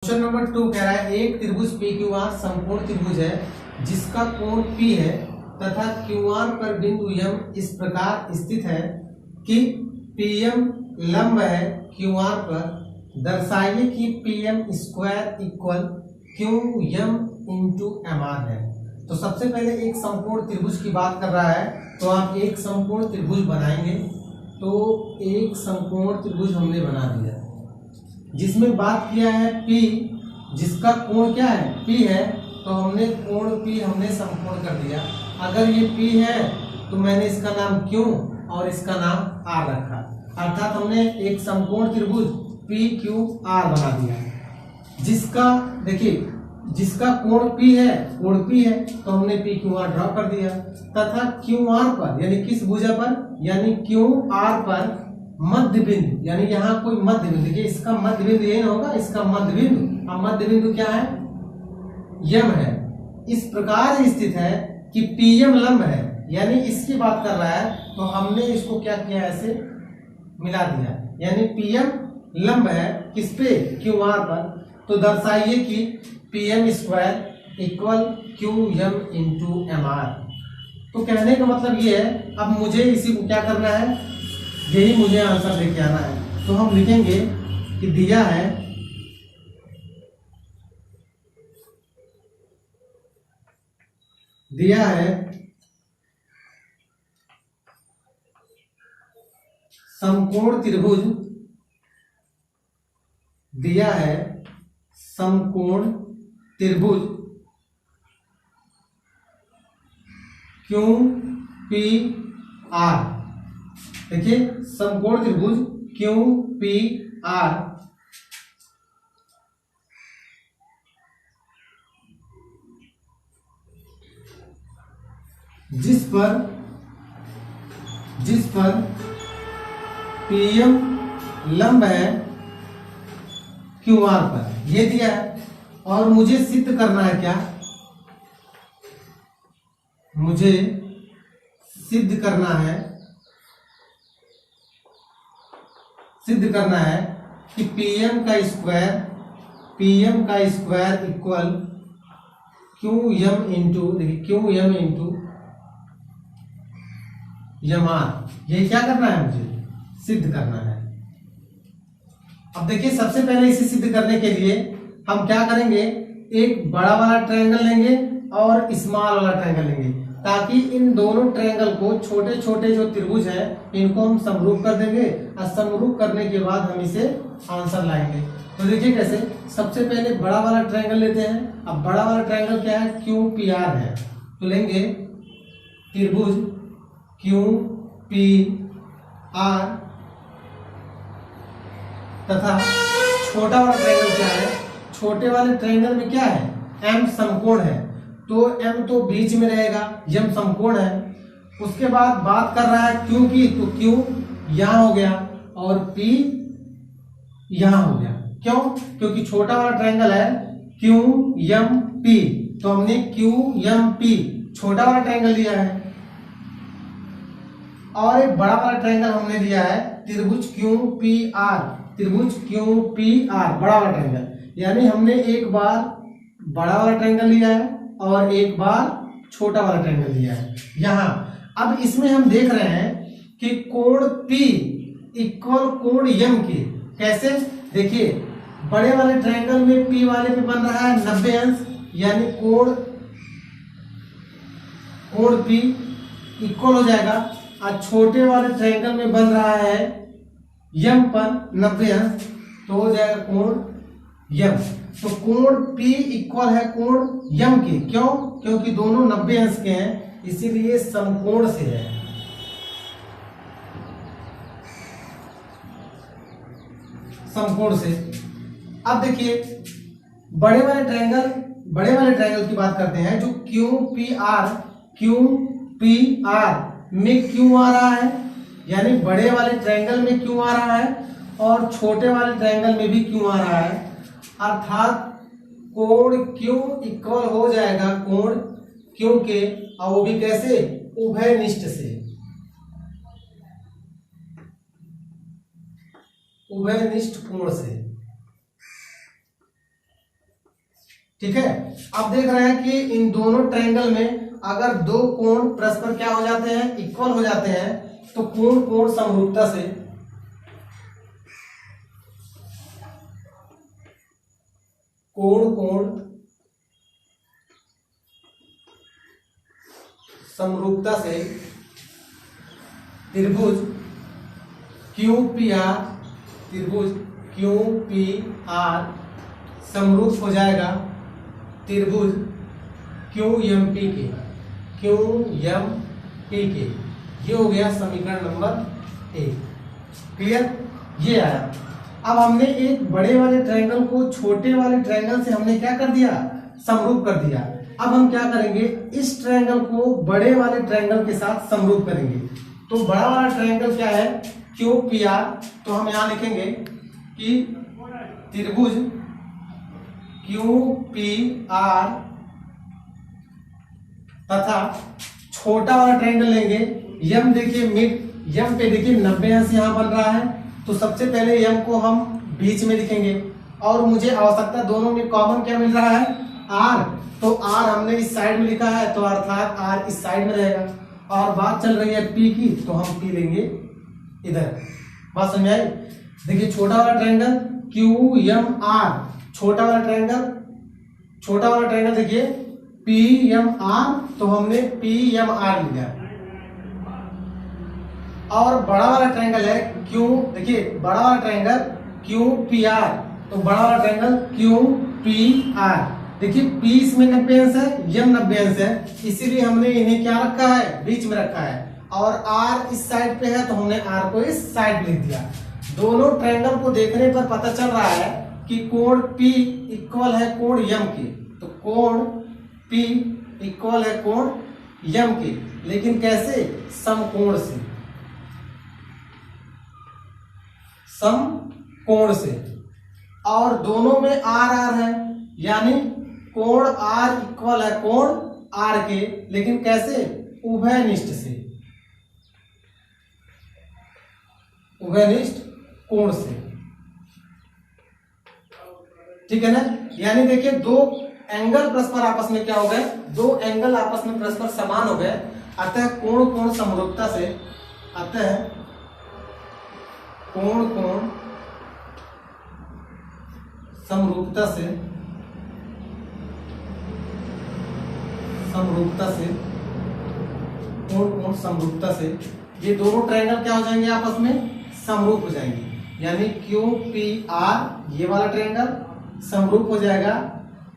Question number 2 कह रहा है एक त्रिभुज पी क्यू आर समकोण त्रिभुज है जिसका कोण P है तथा क्यू आर पर बिंदु M इस प्रकार स्थित है कि PM लंब है क्यू आर पर। दर्शाइए कि PM square equal QM into MR है। तो सबसे पहले एक समकोण त्रिभुज की बात कर रहा है, तो आप एक समकोण त्रिभुज बनाएंगे। तो एक समकोण त्रिभुज हमने बना दिया जिसमें बात किया है P, जिसका कोण क्या है P है, तो हमने कोण P हमने समकोण कर दिया। अगर ये P है तो मैंने इसका नाम Q और इसका नाम R रखा, अर्थात हमने एक समकोण त्रिभुज PQR बना दिया। जिसका देखिए जिसका कोण P है, कोण P है, तो हमने PQR ड्रॉ कर दिया तथा QR पर यानी किस भुजा पर, यानी QR पर मध्य बिंदु, यानी यहाँ कोई मध्य बिंदु, देखिए इसका मध्य बिंदु ये ना होगा, इसका मध्य बिंदु, अब मध्य बिंदु क्या है यम है, इस प्रकार स्थित है कि PM लंब है, यानी इसकी बात कर रहा है। तो हमने इसको क्या किया, ऐसे मिला दिया, यानी PM लंब है किस पे, QR पर। तो दर्शाइए कि PM square equal QM into MR। तो कहने का मतलब ये है, अब मुझे इसी को क्या करना है, यही मुझे आंसर लेके आना है। तो हम लिखेंगे कि दिया है समकोण त्रिभुज, दिया है समकोण त्रिभुज QPR। देखिए समकोण त्रिभुज QPR जिस पर PM लंब है QR पर, ये दिया है। और मुझे सिद्ध करना है क्या, मुझे सिद्ध करना है कि PM का स्क्वायर इक्वल QM इंटू, देखिए QM इंटू MR। ये क्या करना है, मुझे सिद्ध करना है। अब देखिए सबसे पहले इसे सिद्ध करने के लिए हम क्या करेंगे, एक बड़ा वाला ट्रायंगल लेंगे और स्मॉल वाला ट्रायंगल लेंगे, ताकि इन दोनों ट्रायंगल को, छोटे छोटे जो त्रिभुज है इनको हम समरूप कर देंगे, और समरूप करने के बाद हम इसे आंसर लाएंगे। तो देखिए कैसे, सबसे पहले बड़ा वाला ट्रायंगल लेते हैं। अब बड़ा वाला ट्रायंगल क्या है, QPR है, तो लेंगे त्रिभुज QPR तथा छोटा वाला ट्रायंगल क्या है, छोटे वाले ट्रायंगल में क्या है M समकोण है, तो M तो बीच में रहेगा, M समकोण है। उसके बाद बात कर रहा है Q की, तो Q यहां हो गया और P यहां हो गया। क्यों, क्योंकि छोटा वाला ट्रायंगल है QMP, तो हमने QMP छोटा वाला ट्रायंगल लिया है, और एक बड़ा वाला ट्रायंगल हमने लिया है त्रिभुज QPR, बड़ा वाला ट्रायंगल। यानी हमने एक बार बड़ा वाला ट्रायंगल लिया है और एक बार छोटा वाला ट्रायंगल लिया है यहां। अब इसमें हम देख रहे हैं कि कोण P इक्वल कोण M के, कैसे, देखिए बड़े वाले ट्रायंगल में P वाले पे बन रहा है 90 अंश, यानी कोण P इक्वल हो जाएगा, और छोटे वाले ट्रायंगल में बन रहा है M पर 90 अंश, तो हो जाएगा कोण M। तो कोण P इक्वल है कोण M के, क्यों, क्योंकि दोनों 90 अंश के हैं, इसीलिए समकोण से है। समकोण से। अब देखिए बड़े वाले ट्रायंगल की बात करते हैं, जो QPR में क्यों आ रहा है, यानी बड़े वाले ट्रायंगल में क्यों आ रहा है और छोटे वाले ट्रायंगल में भी क्यों आ रहा है, अर्थात कोण Q इक्वल हो जाएगा कोण Q के, और वो भी कैसे, उभयनिष्ठ से, उभयनिष्ठ कोण से। ठीक है। अब देख रहे हैं कि इन दोनों ट्रायंगल में अगर दो कोण परस्पर क्या हो जाते हैं, इक्वल हो जाते हैं, तो कोण कोण समरूपता से कोण कोण समरूपता से त्रिभुज QPR त्रिभुज QPR समरूप हो जाएगा त्रिभुज QMP के। ये हो गया समीकरण नंबर 1। क्लियर, ये आया। अब हमने एक बड़े वाले ट्रायंगल को छोटे वाले ट्रायंगल से हमने क्या कर दिया, समरूप कर दिया। अब हम क्या करेंगे, इस ट्रायंगल को बड़े वाले ट्रायंगल के साथ समरूप करेंगे। तो बड़ा वाला ट्रायंगल क्या है, QPR, तो हम यहां लिखेंगे कि त्रिभुज QPR तथा छोटा वाला ट्रायंगल लेंगे यम। देखिए मिड यम पे देखिए 90 अंश यहां बन रहा है, तो सबसे पहले यम को हम बीच में लिखेंगे और मुझे आवश्यकता दोनों में कॉमन क्या मिल रहा है, आर। तो आर हमने इस साइड में लिखा है, तो अर्थात आर इस साइड में रहेगा। और बात चल रही है पी की, तो हम पी लेंगे इधर। बात समझ आई। देखिए छोटा वाला ट्रायंगल QMR, छोटा वाला ट्रायंगल देखिए PMR, तो हमने PMR लिया। और बड़ा वाला ट्रायंगल है देखिए बड़ा वाला ट्रायंगल QPR, तो बड़ा वाला ट्रायंगल QPR। देखिए P इसमें 90 अंश है, M 90 अंश है, इसीलिए हमने इन्हें क्या रखा है, बीच में रखा है। और R इस साइड पे है, तो हमने R को इस साइड लिख दिया। दोनों ट्रायंगल को देखने पर पता चल रहा है कि कोण P इक्वल है कोण M के, तो कोण P इक्वल है कोण M के। लेकिन कैसे, समकोण से, समकोण से। और दोनों में R है, यानी कोण R इक्वल है कोण R के, लेकिन कैसे, उभयनिष्ठ से, उभयनिष्ठ कोण से। ठीक है ना। यानी देखिए दो एंगल परस्पर आपस में क्या हो गए, दो एंगल आपस में परस्पर समान हो गए। अतः कोण कोण समरूपता से, अतः कोण कोण समरूपता से कोण कोण समरूपता से ये दोनों ट्रायंगल क्या हो जाएंगे, आपस में समरूप हो जाएंगे। यानी QPR ये वाला ट्रायंगल समरूप हो जाएगा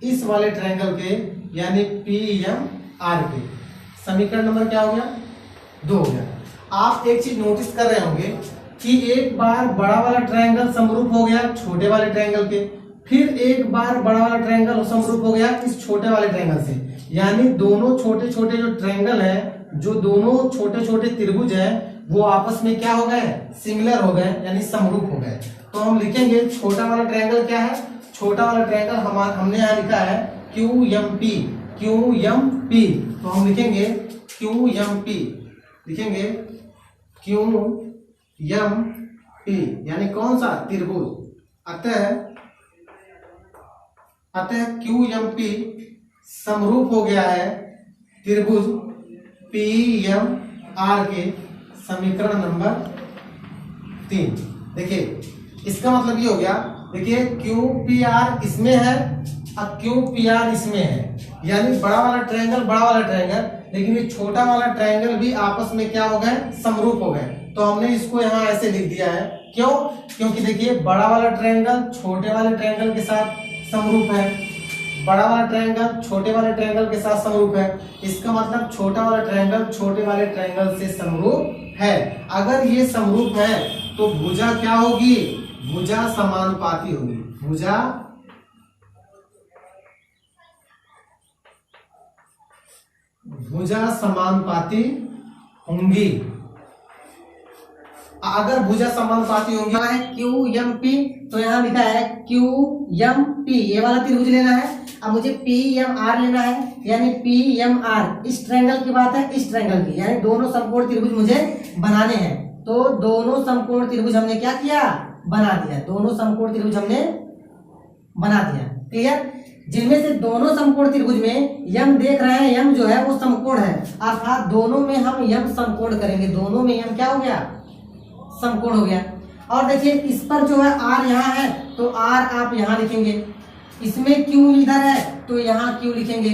इस वाले ट्रायंगल के, यानी PMR के। समीकरण नंबर क्या हो गया, 2 हो गया। आप एक चीज नोटिस कर रहे होंगे कि एक बार बड़ा वाला ट्रायंगल समरूप हो गया छोटे वाले ट्रायंगल के, फिर एक बार बड़ा वाला ट्रायंगल समरूप हो गया इस छोटे वाले ट्रायंगल से। यानी दोनों छोटे छोटे जो ट्रायंगल है, जो दोनों छोटे छोटे त्रिभुज है, वो आपस में क्या हो गए, सिमिलर हो गए, यानी समरूप हो गए। तो हम लिखेंगे छोटा वाला ट्रायंगल क्या है, छोटा वाला ट्रायंगल हमने यहाँ लिखा है QMP। तो हम लिखेंगे QMP, लिखेंगे QMP, यानी कौन सा, त्रिभुज। अतः QMP समरूप हो गया है त्रिभुज PMR के। समीकरण नंबर 3। देखिए इसका मतलब ये हो गया, देखिए QPR इसमें है और QPR इसमें है, यानी बड़ा वाला ट्रायंगल, लेकिन ये छोटा वाला ट्रायंगल भी आपस में क्या हो गए, समरूप हो गए। तो हमने इसको यहाँ ऐसे लिख दिया है। क्यों, क्योंकि देखिए बड़ा वाला ट्रायंगल छोटे वाले ट्रायंगल के साथ समरूप है, बड़ा वाला ट्रायंगल छोटे वाले ट्रायंगल के साथ समरूप है। इसका मतलब छोटा वाला ट्रायंगल छोटे वाले ट्रायंगल से समरूप है। अगर ये समरूप है तो भुजा क्या होगी, भुजा समानुपाती होगी, भुजा समानुपाती होंगी। अगर भुजा समानुपाती होंगी है QMP, तो यहाँ लिखा है QMP, ये वाला त्रिभुज लेना है। अब मुझे PMR लेना है, यानी PMR इस ट्रायंगल की बात है, इस ट्रायंगल की, यानी दोनों समकोण त्रिभुज मुझे बनाने हैं। तो दोनों समकोण त्रिभुज हमने क्या किया, बना दिया। दोनों समकोण त्रिभुज हमने बना दिया। क्लियर। जिनमें से दोनों समकोण त्रिभुज में यम देख रहे हैं, यम जो है वो समकोण है, अर्थात दोनों में हम यम समकोण करेंगे, दोनों में यम क्या हो गया, समकोण हो गया। और देखिए इस पर जो है आर यहाँ है तो आर आप यहाँ लिखेंगे, इसमें क्यू इधर है तो यहाँ क्यू लिखेंगे।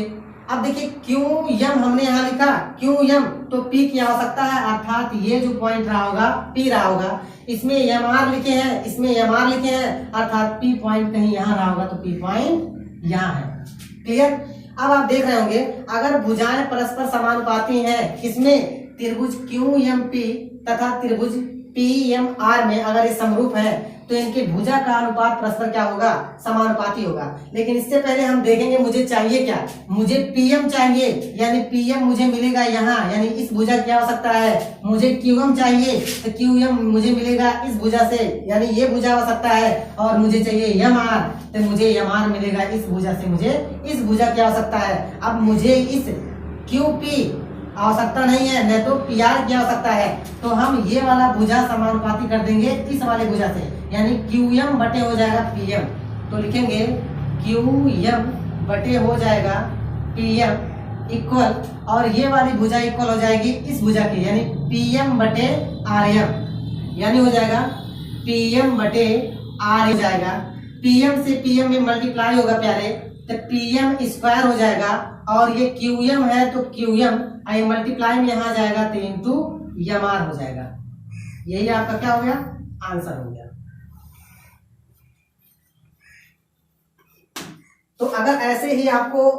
अब देखिए क्यू यम हमने यहाँ लिखा, क्यू यम तो पी क्या हो सकता है, अर्थात ये जो पॉइंट रहा होगा पी रहा होगा, इसमें एम आर लिखे हैं, इसमें एम आर लिखे हैं, अर्थात पी पॉइंट कहीं यहाँ रहा होगा तो पी पॉइंट यहाँ है। क्लियर। अब आप देख रहे होंगे अगर भुजाएं परस्पर समानुपाती हैं, किसमें, त्रिभुज क्यू एम पी तथा त्रिभुज पी एम आर में अगर ये समरूप है तो इनके भुजा का अनुपात परस्पर क्या होगा, समानुपाती होगा। लेकिन इससे पहले हम देखेंगे मुझे चाहिए क्या, मुझे पीएम चाहिए, यानी पीएम मुझे मिलेगा यहाँ, यानी इस भुजा क्या हो सकता है, मुझे क्यूएम चाहिए तो क्यूएम मुझे मिलेगा इस भुजा से, यानी ये भुजा हो सकता है, और मुझे चाहिए एम आर तो मुझे एम आर मिलेगा इस भुजा से, मुझे इस भुजा क्या हो सकता है। अब मुझे इस क्यू पी आवश्यकता नहीं है, न तो पी आर की आवश्यकता है, तो हम ये वाला भुजा समानुपाती कर देंगे इस वाले भुजा से, यानी क्यू एम बटे हो जाएगा पी एम, तो लिखेंगे क्यू एम बटे हो जाएगा पी एम इक्वल, और ये वाली भुजा इक्वल हो जाएगी इस भुजा की, यानी पी एम बटे आर एम, यानी हो जाएगा पी एम बटे आर हो जाएगा, पी एम से पी एम में मल्टीप्लाई होगा प्यारे, तो पी एम स्क्वायर हो जाएगा, और ये क्यू एम है तो क्यू एम मल्टीप्लाई में यहाँ जाएगा तो इंटू एम आर हो जाएगा। यही आपका क्या हो गया, आंसर हो गया। तो अगर ऐसे ही आपको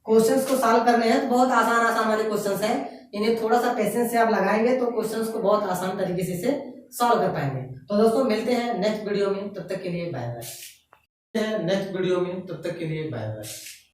क्वेश्चंस को सॉल्व करने हैं तो बहुत आसान आसान वाले क्वेश्चंस हैं, इन्हें थोड़ा सा पेशेंस से आप लगाएंगे तो क्वेश्चंस को बहुत आसान तरीके से सॉल्व कर पाएंगे। तो दोस्तों मिलते हैं नेक्स्ट वीडियो में, तब तक के लिए बाय बाय। नेक्स्ट वीडियो में, तब तक के लिए बाय बाय।